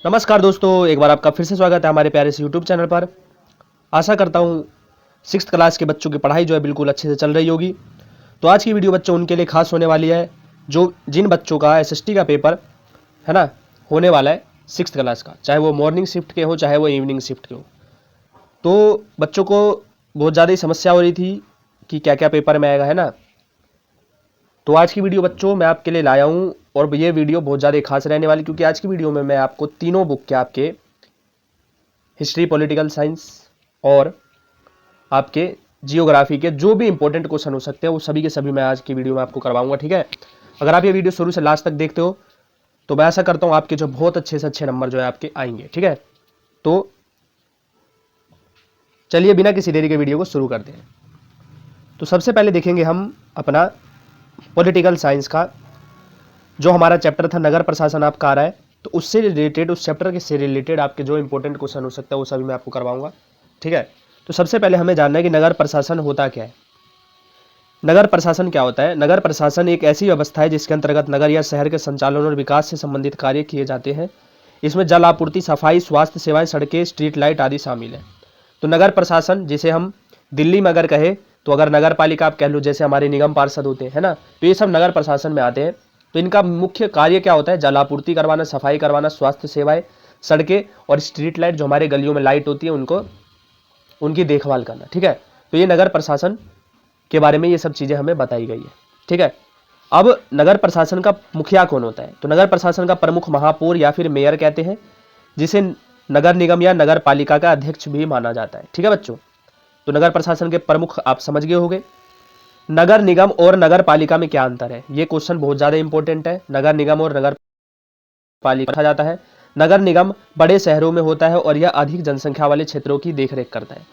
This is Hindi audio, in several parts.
नमस्कार दोस्तों, एक बार आपका फिर से स्वागत है हमारे प्यारे से यूट्यूब चैनल पर। आशा करता हूँ सिक्स्थ क्लास के बच्चों की पढ़ाई जो है बिल्कुल अच्छे से चल रही होगी। तो आज की वीडियो बच्चों उनके लिए खास होने वाली है जो जिन बच्चों का एसएसटी का पेपर है ना होने वाला है सिक्स्थ क्लास का, चाहे वो मॉर्निंग शिफ्ट के हो चाहे वो इवनिंग शिफ्ट के हो। तो बच्चों को बहुत ज़्यादा ही समस्या हो रही थी कि क्या क्या पेपर में आएगा, है ना। तो आज की वीडियो बच्चों मैं आपके लिए लाया हूँ और ये वीडियो बहुत ज़्यादा खास रहने वाली, क्योंकि आज की वीडियो में मैं आपको तीनों बुक के आपके हिस्ट्री, पॉलिटिकल साइंस और आपके जियोग्राफी के जो भी इंपॉर्टेंट क्वेश्चन हो सकते हैं वो सभी के सभी मैं आज की वीडियो में आपको करवाऊंगा, ठीक है। अगर आप ये वीडियो शुरू से लास्ट तक देखते हो तो मैं ऐसा करता हूँ आपके जो बहुत अच्छे से अच्छे नंबर जो है आपके आएंगे, ठीक है। तो चलिए बिना किसी देरी के वीडियो को शुरू करते हैं। तो सबसे पहले देखेंगे हम अपना पॉलिटिकल साइंस का जो हमारा चैप्टर था नगर प्रशासन आपका आ रहा है, तो उससे रिलेटेड, उस चैप्टर के से रिलेटेड आपके जो इंपॉर्टेंट क्वेश्चन हो सकता है वो सभी मैं आपको करवाऊंगा, ठीक है। तो सबसे पहले हमें जानना है कि नगर प्रशासन होता क्या है। नगर प्रशासन क्या होता है? नगर प्रशासन एक ऐसी व्यवस्था है जिसके अंतर्गत नगर या शहर के संचालन और विकास से संबंधित कार्य किए जाते हैं। इसमें जल आपूर्ति, सफाई, स्वास्थ्य सेवाएं, सड़कें, स्ट्रीट लाइट आदि शामिल है। तो नगर प्रशासन, जिसे हम दिल्ली में अगर कहे तो अगर नगर पालिका आप कह लो, जैसे हमारे निगम पार्षद होते हैं ना, तो ये सब नगर प्रशासन में आते हैं। तो इनका मुख्य कार्य क्या होता है? जल आपूर्ति करवाना, सफाई करवाना, स्वास्थ्य सेवाएं, सड़कें और स्ट्रीट लाइट, जो हमारे गलियों में लाइट होती है उनको, उनकी देखभाल करना, ठीक है। तो ये नगर प्रशासन के बारे में ये सब चीज़ें हमें बताई गई है, ठीक है। अब नगर प्रशासन का मुखिया कौन होता है? तो नगर प्रशासन का प्रमुख महापौर या फिर मेयर कहते हैं, जिसे नगर निगम या नगर पालिका का अध्यक्ष भी माना जाता है, ठीक है बच्चों। तो नगर प्रशासन के प्रमुख आप समझ गए होंगे। नगर निगम और नगर पालिका में क्या अंतर है? ये क्वेश्चन बहुत ज़्यादा इंपॉर्टेंट है। नगर निगम और नगर पालिका कहा जाता है। नगर निगम बड़े शहरों में होता है और यह अधिक जनसंख्या वाले क्षेत्रों की देखरेख करता है।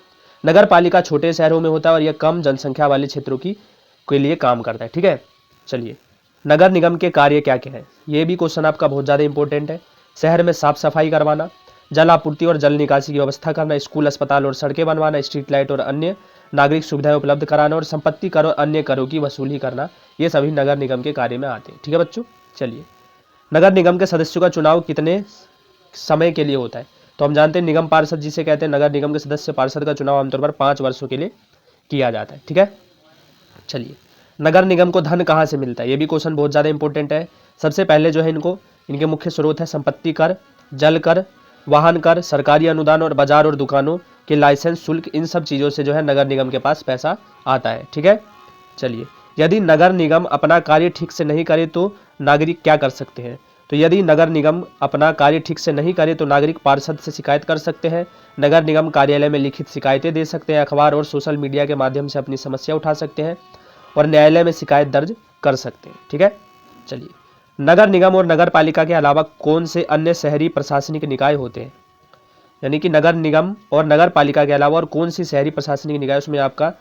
नगर पालिका छोटे शहरों में होता है और यह कम जनसंख्या वाले क्षेत्रों की के लिए काम करता है, ठीक है। चलिए, नगर निगम के कार्य क्या क्या है, ये भी क्वेश्चन आपका बहुत ज़्यादा इंपॉर्टेंट है। शहर में साफ सफाई करवाना, जल आपूर्ति और जल निकासी की व्यवस्था करना, स्कूल, अस्पताल और सड़कें बनवाना, स्ट्रीट लाइट और अन्य नागरिक सुविधाएं उपलब्ध कराना और संपत्ति कर और अन्य करों की वसूली करना, ये सभी नगर निगम के कार्य में आते हैं, ठीक है बच्चों। चलिए, नगर निगम के सदस्यों का चुनाव कितने समय के लिए होता है? तो हम जानते हैं निगम पार्षद जिसे कहते हैं, नगर निगम के सदस्य पार्षद का चुनाव आमतौर पर 5 वर्षों के लिए किया जाता है, ठीक है। चलिए, नगर निगम को धन कहाँ से मिलता है? ये भी क्वेश्चन बहुत ज़्यादा इंपॉर्टेंट है। सबसे पहले जो है इनके मुख्य स्रोत है संपत्ति कर, जल कर, वाहन कर, सरकारी अनुदान और बाजार और दुकानों के लाइसेंस शुल्क, इन सब चीज़ों से जो है नगर निगम के पास पैसा आता है, ठीक है। चलिए, यदि नगर निगम अपना कार्य ठीक से नहीं करे तो नागरिक क्या कर सकते हैं? तो यदि नगर निगम अपना कार्य ठीक से नहीं करे तो नागरिक पार्षद से शिकायत कर सकते हैं। नगर निगम कार्यालय में लिखित शिकायतें दे सकते हैं, अखबार और सोशल मीडिया के माध्यम से अपनी समस्या उठा सकते हैं और न्यायालय में शिकायत दर्ज कर सकते हैं, ठीक है। चलिए, नगर निगम और नगर पालिका के अलावा कौन से अन्य शहरी प्रशासनिक निकाय होते हैं? यानी कि नगर निगम और नगर पालिका के अलावा और कौन सी शहरी प्रशासनिक निकाय? उसमें आपका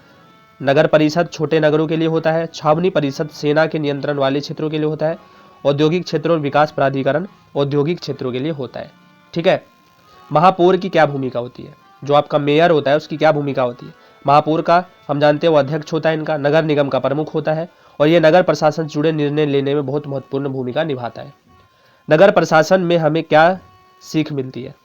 नगर परिषद छोटे नगरों के लिए होता है, छावनी परिषद सेना के नियंत्रण वाले क्षेत्रों के लिए होता है, औद्योगिक क्षेत्र और विकास प्राधिकरण औद्योगिक क्षेत्रों के लिए होता है, ठीक है। महापौर की क्या भूमिका होती है? जो आपका मेयर होता है उसकी क्या भूमिका होती है? महापौर का हम जानते हैं वो अध्यक्ष होता है इनका, नगर निगम का प्रमुख होता है और ये नगर प्रशासन से जुड़े निर्णय लेने में बहुत महत्वपूर्ण भूमिका निभाता है। नगर प्रशासन में हमें क्या सीख मिलती है?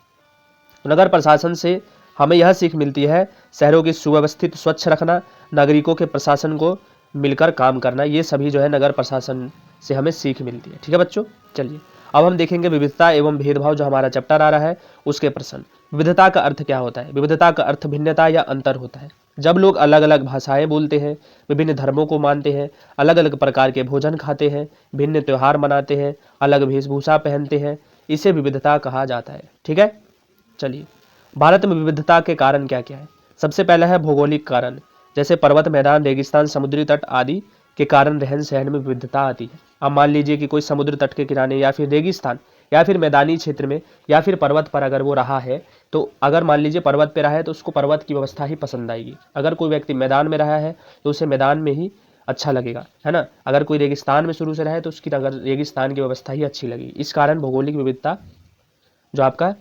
नगर प्रशासन से हमें यह सीख मिलती है शहरों की सुव्यवस्थित, स्वच्छ रखना, नागरिकों के प्रशासन को मिलकर काम करना, ये सभी जो है नगर प्रशासन से हमें सीख मिलती है, ठीक है बच्चों। चलिए, अब हम देखेंगे विविधता एवं भेदभाव, जो हमारा चैप्टर आ रहा है उसके प्रश्न। विविधता का अर्थ क्या होता है? विविधता का अर्थ भिन्नता या अंतर होता है। जब लोग अलग अलग भाषाएं बोलते हैं, विभिन्न धर्मों को मानते हैं, अलग अलग प्रकार के भोजन खाते हैं, भिन्न त्यौहार मनाते हैं, अलग वेशभूषा पहनते हैं, इसे विविधता कहा जाता है, ठीक है। चलिए, भारत में विविधता के कारण क्या क्या है? सबसे पहला है भौगोलिक कारण, जैसे पर्वत, मैदान, रेगिस्तान, समुद्री तट आदि के कारण रहन सहन में विविधता आती है। अब मान लीजिए कि कोई समुद्र तट के किनारे या फिर रेगिस्तान या फिर मैदानी क्षेत्र में या फिर पर्वत पर अगर वो रहा है, तो अगर मान लीजिए पर्वत पे रहा है तो उसको पर्वत की व्यवस्था ही पसंद आएगी। अगर कोई व्यक्ति मैदान में रहा है तो उसे मैदान में ही अच्छा लगेगा, है ना। अगर कोई रेगिस्तान में शुरू से रहा है तो उसकी अगर रेगिस्तान की व्यवस्था ही अच्छी लगेगी। इस कारण भौगोलिक विविधता जो आपका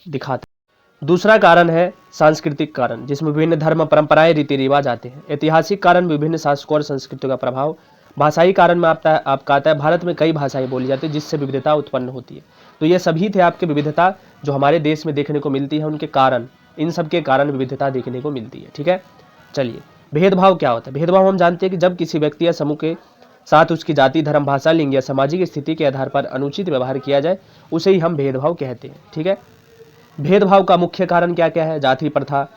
दिखाता है। दूसरा कारण है सांस्कृतिक कारण, जिसमें विभिन्न धर्म, परंपराएं, रीति रिवाज आते हैं। ऐतिहासिक कारण, विभिन्न शासकों और संस्कृतियों का प्रभाव। भाषाई कारण में आपका आता है, भारत में कई भाषाएं बोली जाती है जिससे विविधता उत्पन्न होती है। तो ये सभी थे आपके विविधता जो हमारे देश में देखने को मिलती है, उनके कारण, इन सब के कारण विविधता देखने को मिलती है। ठीक है, चलिए भेदभाव क्या होता है। भेदभाव हम जानते हैं कि जब किसी व्यक्ति या समूह के साथ उसकी जाति, धर्म, भाषा, लिंग या सामाजिक स्थिति के आधार पर अनुचित व्यवहार किया जाए, उसे ही हम भेदभाव कहते हैं। ठीक है, भेदभाव का मुख्य कारण क्या क्या है? जाति प्रथा,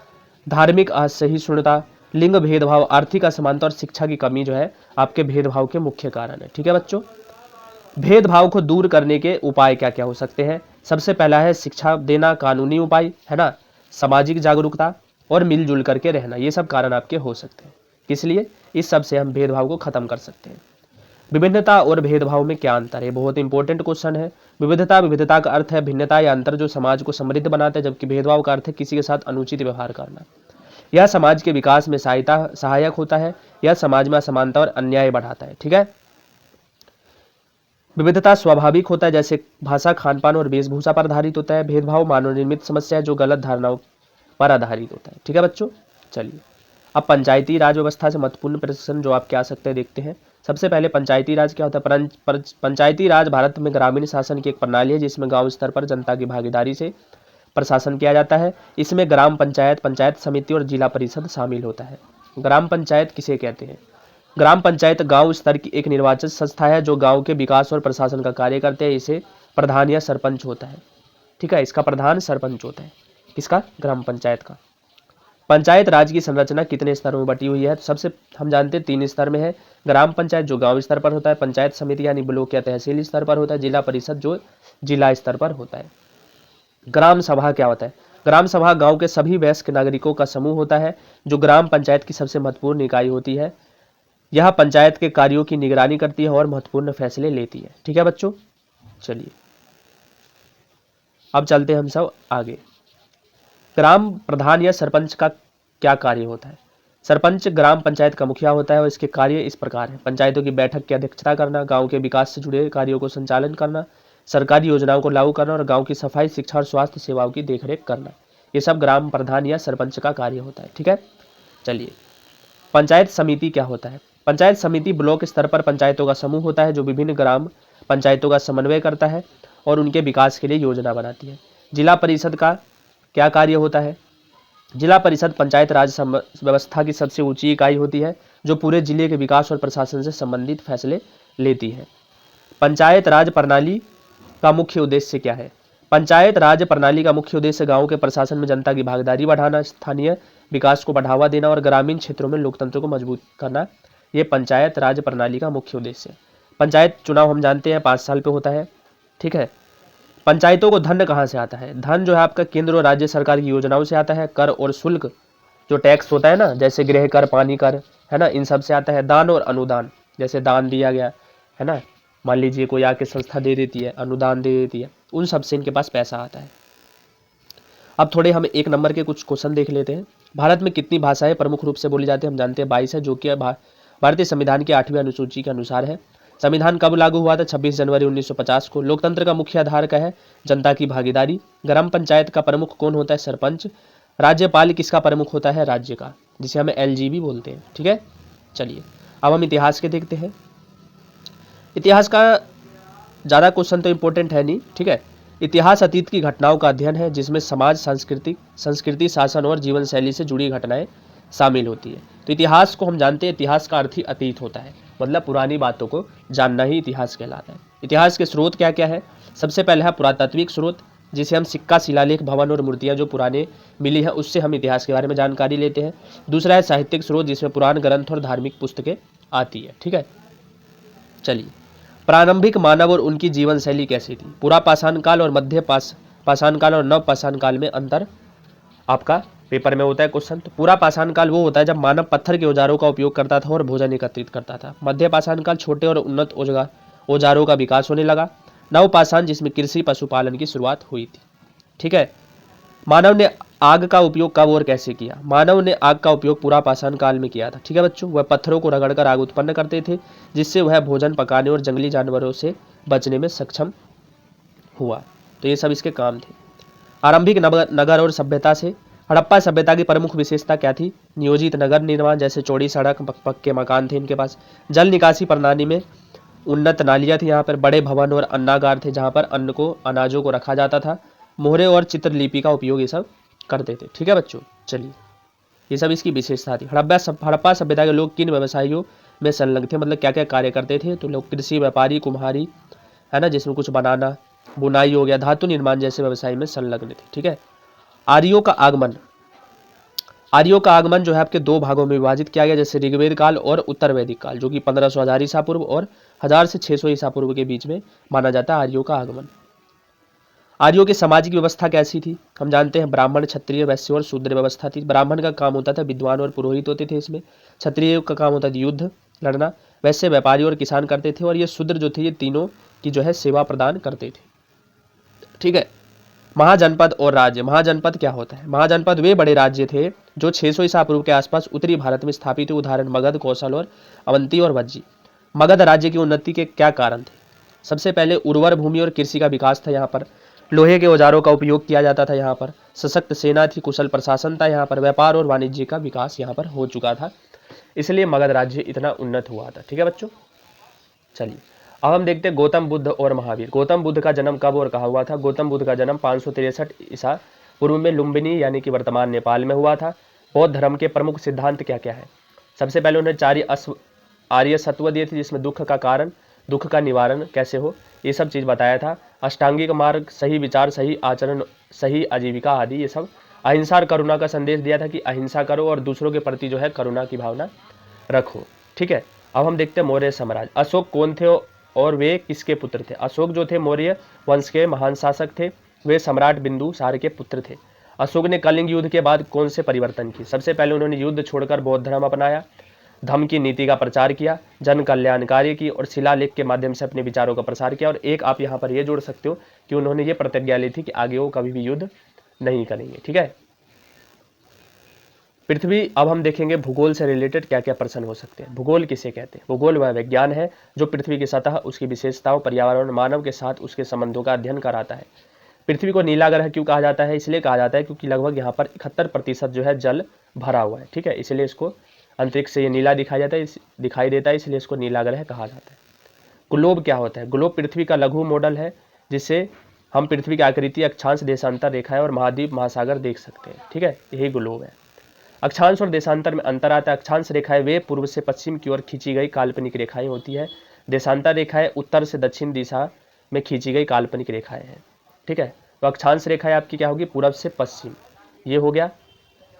धार्मिक असहिष्णुता, लिंग भेदभाव, आर्थिक असमानता और शिक्षा की कमी जो है आपके भेदभाव के मुख्य कारण है। ठीक है बच्चों, भेदभाव को दूर करने के उपाय क्या क्या हो सकते हैं? सबसे पहला है शिक्षा देना, कानूनी उपाय है ना, सामाजिक जागरूकता और मिलजुल करके रहना, ये सब कारण आपके हो सकते हैं। किस लिए? इस सब से हम भेदभाव को खत्म कर सकते हैं। विभिन्नता और भेदभाव में क्या अंतर है? बहुत इंपॉर्टेंट क्वेश्चन है। विविधता का अर्थ है भिन्नता या अंतर जो समाज को समृद्ध बनाता है, जबकि भेदभाव का अर्थ है किसी के साथ अनुचित व्यवहार करना। यह समाज के विकास में सहायक होता है, यह समाज में असमानता और अन्याय बढ़ाता है। ठीक है, विविधता स्वाभाविक होता है, जैसे भाषा, खानपान और वेशभूषा पर आधारित होता है। भेदभाव मानव निर्मित समस्या है जो गलत धारणाओं पर आधारित होता है। ठीक है बच्चों, चलिए अब पंचायती राज व्यवस्था से महत्वपूर्ण प्रश्न जो आपके आ सकते हैं देखते हैं। सबसे पहले पंचायती राज क्या होता है? पंचायती राज भारत में ग्रामीण शासन की एक प्रणाली है जिसमें गांव स्तर पर जनता की भागीदारी से प्रशासन किया जाता है। इसमें ग्राम पंचायत, पंचायत समिति और जिला परिषद शामिल होता है। ग्राम पंचायत किसे कहते हैं? ग्राम पंचायत गांव स्तर की एक निर्वाचित संस्था है जो गांव के विकास और प्रशासन का कार्य करते हैं। इसे प्रधान या सरपंच होता है। ठीक है, इसका प्रधान सरपंच होता है। किसका? ग्राम पंचायत का। पंचायत राज की संरचना कितने स्तरों में बटी हुई है? तो सबसे हम जानते हैं 3 स्तर में है। ग्राम पंचायत जो गांव स्तर पर होता है, पंचायत समिति यानी ब्लॉक या तहसील स्तर पर होता है, जिला परिषद जो जिला स्तर पर होता है। ग्राम सभा क्या होता है? ग्राम सभा गांव के सभी वयस्क नागरिकों का समूह होता है जो ग्राम पंचायत की सबसे महत्वपूर्ण इकाई होती है। यह पंचायत के कार्यों की निगरानी करती है और महत्वपूर्ण फैसले लेती है। ठीक है बच्चों, चलिए अब चलते हैं हम सब आगे। ग्राम प्रधान या सरपंच का क्या कार्य होता है? सरपंच ग्राम पंचायत का मुखिया होता है और इसके कार्य इस प्रकार है। पंचायतों की बैठक की अध्यक्षता करना, गांव के विकास से जुड़े कार्यों को संचालन करना, सरकारी योजनाओं को लागू करना और गांव की सफाई, शिक्षा और स्वास्थ्य सेवाओं की देखरेख करना, ये सब ग्राम प्रधान या सरपंच का कार्य होता है। ठीक है, चलिए पंचायत समिति क्या होता है? पंचायत समिति ब्लॉक स्तर पर पंचायतों का समूह होता है जो विभिन्न ग्राम पंचायतों का समन्वय करता है और उनके विकास के लिए योजना बनाती है। जिला परिषद का क्या कार्य होता है? जिला परिषद पंचायत राज व्यवस्था की सबसे ऊंची इकाई होती है जो पूरे जिले के विकास और प्रशासन से संबंधित फैसले लेती है। पंचायत राज प्रणाली का मुख्य उद्देश्य क्या है? पंचायत राज प्रणाली का मुख्य उद्देश्य गांव के प्रशासन में जनता की भागीदारी बढ़ाना, स्थानीय विकास को बढ़ावा देना और ग्रामीण क्षेत्रों में लोकतंत्र को मजबूत करना, ये पंचायत राज प्रणाली का मुख्य उद्देश्य है। पंचायत चुनाव हम जानते हैं 5 साल पे होता है। ठीक है, पंचायतों को धन कहाँ से आता है? धन जो है आपका केंद्र और राज्य सरकार की योजनाओं से आता है। कर और शुल्क जो टैक्स होता है ना, जैसे गृह कर, पानी कर, है ना, इन सब से आता है। दान और अनुदान, जैसे दान दिया गया है ना, मान लीजिए कोई आके संस्था दे देती है, अनुदान दे देती है, उन सब से इनके पास पैसा आता है। अब थोड़े हम 1 नंबर के कुछ क्वेश्चन देख लेते हैं। भारत में कितनी भाषाएं प्रमुख रूप से बोली जाती है? हम जानते हैं 22 है, जो कि भारतीय संविधान की 8वीं अनुसूची के अनुसार है। संविधान कब लागू हुआ था? 26 जनवरी 1950 को। लोकतंत्र का मुख्य आधार क्या है? जनता की भागीदारी। ग्राम पंचायत का प्रमुख कौन होता है? सरपंच। राज्यपाल किसका प्रमुख होता है? राज्य का, जिसे हमें LG भी बोलते हैं। ठीक है, चलिए अब हम इतिहास के देखते हैं। इतिहास का ज़्यादा क्वेश्चन तो इंपॉर्टेंट है नहीं। ठीक है, इतिहास अतीत की घटनाओं का अध्ययन है जिसमें समाज, संस्कृति, शासन और जीवन शैली से जुड़ी घटनाएं शामिल होती है। तो इतिहास को हम जानते हैं, इतिहास का अर्थ ही अतीत होता है, मतलब पुरानी बातों को जानना ही इतिहास कहलाता है। इतिहास के स्रोत क्या क्या है? सबसे पहले है पुरातात्विक स्रोत, जिसे हम सिक्का, शिलालेख, भवन और मूर्तियां जो पुराने मिली है उससे हम इतिहास के बारे में जानकारी लेते हैं। दूसरा है साहित्यिक स्रोत, जिसमें पुराण ग्रंथ और धार्मिक पुस्तकें आती है। ठीक है, चलिए प्रारंभिक मानव और उनकी जीवन शैली कैसी थी? पूरा पाषाण काल और मध्य पाषाण काल और नव पाषाण काल में अंतर आपका पेपर में होता है क्वेश्चन। तो पूरा पाषाण काल वो होता है जब मानव पत्थर के औजारों का उपयोग करता था और भोजन एकत्रित करता था। मध्य पाषाण काल छोटे और उन्नत औजारों का विकास होने लगा। नव पाषाण जिसमें कृषि, पशुपालन की शुरुआत हुई थी। ठीक है, मानव ने आग का उपयोग कब और कैसे किया? मानव ने आग का उपयोग पूरा पाषाण काल में किया था। ठीक है बच्चों, वह पत्थरों को रगड़कर आग उत्पन्न करते थे जिससे वह भोजन पकाने और जंगली जानवरों से बचने में सक्षम हुआ। तो ये सब इसके काम थे। आरंभिक नगर और सभ्यता से हड़प्पा सभ्यता की प्रमुख विशेषता क्या थी? नियोजित नगर निर्माण, जैसे चौड़ी सड़क, पक्के मकान थे इनके पास। जल निकासी प्रणाली में उन्नत नालियाँ थी यहाँ पर, बड़े भवन और अन्नागार थे जहाँ पर अनाजों को रखा जाता था। मोहरे और चित्रलिपि का उपयोग ये सब करते थे। ठीक है बच्चों, चलिए ये सब इसकी विशेषता थी। हड़प्पा सभ्यता के लोग किन व्यवसायों में संलग्न थे, मतलब क्या क्या कार्य करते थे? तो लोग कृषि, व्यापारी, कुम्हारी, है ना, जिसमें कुछ बनाना, बुनाई हो गया, धातु निर्माण जैसे व्यवसाय में संलग्न थे। ठीक है। आर्यों का आगमन, आर्यों का आगमन जो है आपके दो भागों में विभाजित किया गया, जैसे ऋग्वेद काल और उत्तर वैदिक काल, जो कि 1500 हजार ईसा पूर्व और 1000 से 600 ईसा पूर्व के बीच में माना जाता है आर्यों का आगमन। आर्यों की सामाजिक व्यवस्था कैसी थी? हम जानते हैं ब्राह्मण, क्षत्रिय, वैश्य और शूद्र व्यवस्था थी। ब्राह्मण का काम होता था, विद्वान और पुरोहित होते थे इसमें। क्षत्रिय का काम होता था युद्ध लड़ना। वैश्य व्यापारी और किसान करते थे। और ये शूद्र जो थे ये तीनों की जो है सेवा प्रदान करते थे। ठीक है। महाजनपद और राज्य, महाजनपद क्या होता है? महाजनपद वे बड़े राज्य थे जो 600 ईसा पूर्व के आसपास उत्तरी भारत में स्थापित हुए। उदाहरण मगध, कौशल और अवंती और वज्जी। मगध राज्य की उन्नति के क्या कारण थे? सबसे पहले उर्वर भूमि और कृषि का विकास था यहाँ पर। लोहे के औजारों का उपयोग किया जाता था यहाँ पर। सशक्त सेना थी, कुशल प्रशासन था यहाँ पर। व्यापार और वाणिज्य का विकास यहाँ पर हो चुका था, इसलिए मगध राज्य इतना उन्नत हुआ था। ठीक है बच्चों, चलिए अब हम देखते हैं गौतम बुद्ध और महावीर। गौतम बुद्ध का जन्म कब और कहाँ हुआ था? गौतम बुद्ध का जन्म 563 ईसा पूर्व में लुम्बिनी यानी कि वर्तमान नेपाल में हुआ था। बौद्ध धर्म के प्रमुख सिद्धांत क्या क्या है? सबसे पहले उन्होंने आर्य सत्व दिए थे, जिसमें दुख का कारण, दुख का निवारण कैसे हो, ये सब चीज़ बताया था। अष्टांगिक मार्ग, सही विचार, सही आचरण, सही आजीविका आदि, ये सब। अहिंसा और करुणा का संदेश दिया था कि अहिंसा करो और दूसरों के प्रति जो है करुणा की भावना रखो। ठीक है। अब हम देखते हैं मौर्य साम्राज्य। अशोक कौन थे और वे किसके पुत्र थे? अशोक जो थे मौर्य वंश के महान शासक थे। वे सम्राट बिंदुसार के पुत्र थे। अशोक ने कलिंग युद्ध के बाद कौन से परिवर्तन किए? सबसे पहले उन्होंने युद्ध छोड़कर बौद्ध धर्म अपनाया, धम्म की नीति का प्रचार किया, जन कल्याण कार्य की और शिलालेख के माध्यम से अपने विचारों का प्रसार किया। और एक आप यहाँ पर ये जोड़ सकते हो कि उन्होंने ये प्रतिज्ञा ली थी कि आगे वो कभी भी युद्ध नहीं करेंगे। ठीक है। पृथ्वी, अब हम देखेंगे भूगोल से रिलेटेड क्या क्या प्रश्न हो सकते हैं। भूगोल किसे कहते हैं? भूगोल वह विज्ञान है जो पृथ्वी की सतह, उसकी विशेषताओं, पर्यावरण, मानव के साथ उसके संबंधों का अध्ययन कराता है। पृथ्वी को नीला ग्रह क्यों कहा जाता है? इसलिए कहा जाता है क्योंकि लगभग यहाँ पर 71% जो है जल भरा हुआ है। ठीक है, इसलिए इसको अंतरिक्ष से ये नीला दिखाई देता है, इसलिए इसको नीला ग्रह कहा जाता है। ग्लोब क्या होता है? ग्लोब पृथ्वी का लघु मॉडल है, जिससे हम पृथ्वी की आकृति, अक्षांश, देशांतर रेखाएं और महाद्वीप, महासागर देख सकते हैं। ठीक है, यही ग्लोब है। अक्षांश और देशांतर में अंतर आता है। अक्षांश रेखाएं वे पूर्व से पश्चिम की ओर खींची गई काल्पनिक रेखाएं होती है। देशांतर रेखाएं उत्तर से दक्षिण दिशा में खींची गई काल्पनिक रेखाएं हैं। ठीक है, तो अक्षांश रेखाएं आपकी क्या होगी? पूर्व से पश्चिम, ये हो गया।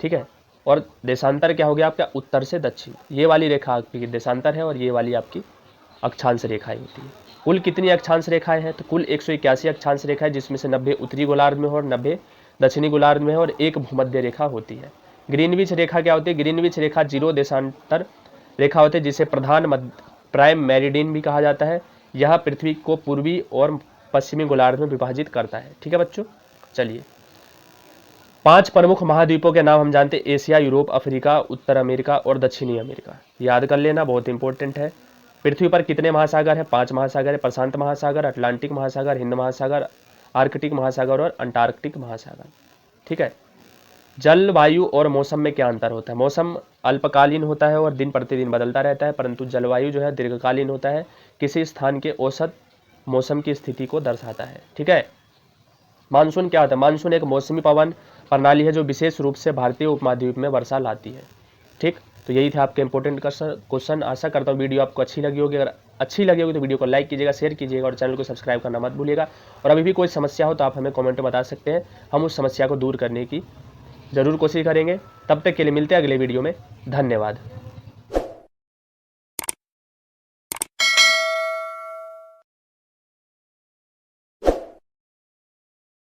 ठीक है, और देशांतर क्या हो गया आपका? उत्तर से दक्षिण। ये वाली रेखा आपकी देशांतर है और ये वाली आपकी अक्षांश रेखाएं होती है। कुल कितनी अक्षांश रेखाएं हैं? तो कुल 181 अक्षांश रेखाएं, जिसमें से 90 उत्तरी गोलार्ध में हो और 90 दक्षिणी गोलार्ध में हो और एक भूमध्य रेखा होती है। ग्रीनविच रेखा क्या होती है? ग्रीनविच रेखा 0 देशांतर रेखा होती है, जिसे प्राइम मेरिडियन भी कहा जाता है। यह पृथ्वी को पूर्वी और पश्चिमी गोलार्ध में विभाजित करता है। ठीक है बच्चों, चलिए 5 प्रमुख महाद्वीपों के नाम हम जानते हैं। एशिया, यूरोप, अफ्रीका, उत्तर अमेरिका और दक्षिणी अमेरिका। याद कर लेना, बहुत इंपॉर्टेंट है। पृथ्वी पर कितने महासागर हैं? 5 महासागर है। प्रशांत महासागर, अटलांटिक महासागर, हिंद महासागर, आर्कटिक महासागर और अंटार्कटिक महासागर। ठीक है। जलवायु और मौसम में क्या अंतर होता है? मौसम अल्पकालीन होता है और दिन प्रतिदिन बदलता रहता है, परंतु जलवायु जो है दीर्घकालीन होता है, किसी स्थान के औसत मौसम की स्थिति को दर्शाता है। ठीक है। मानसून क्या होता है? मानसून एक मौसमी पवन प्रणाली है जो विशेष रूप से भारतीय उपमहाद्वीप में वर्षा लाती है। ठीक, तो यही थे आपके इंपॉर्टेंट क्वेश्चन। आशा करता हूँ वीडियो आपको अच्छी लगी होगी। अगर अच्छी लगी होगी तो वीडियो को लाइक कीजिएगा, शेयर कीजिएगा और चैनल को सब्सक्राइब करना मत भूलिएगा। और अभी भी कोई समस्या हो तो आप हमें कमेंट में बता सकते हैं, हम उस समस्या को दूर करने की ज़रूर कोशिश करेंगे। तब तक के लिए मिलते हैं अगले वीडियो में। धन्यवाद।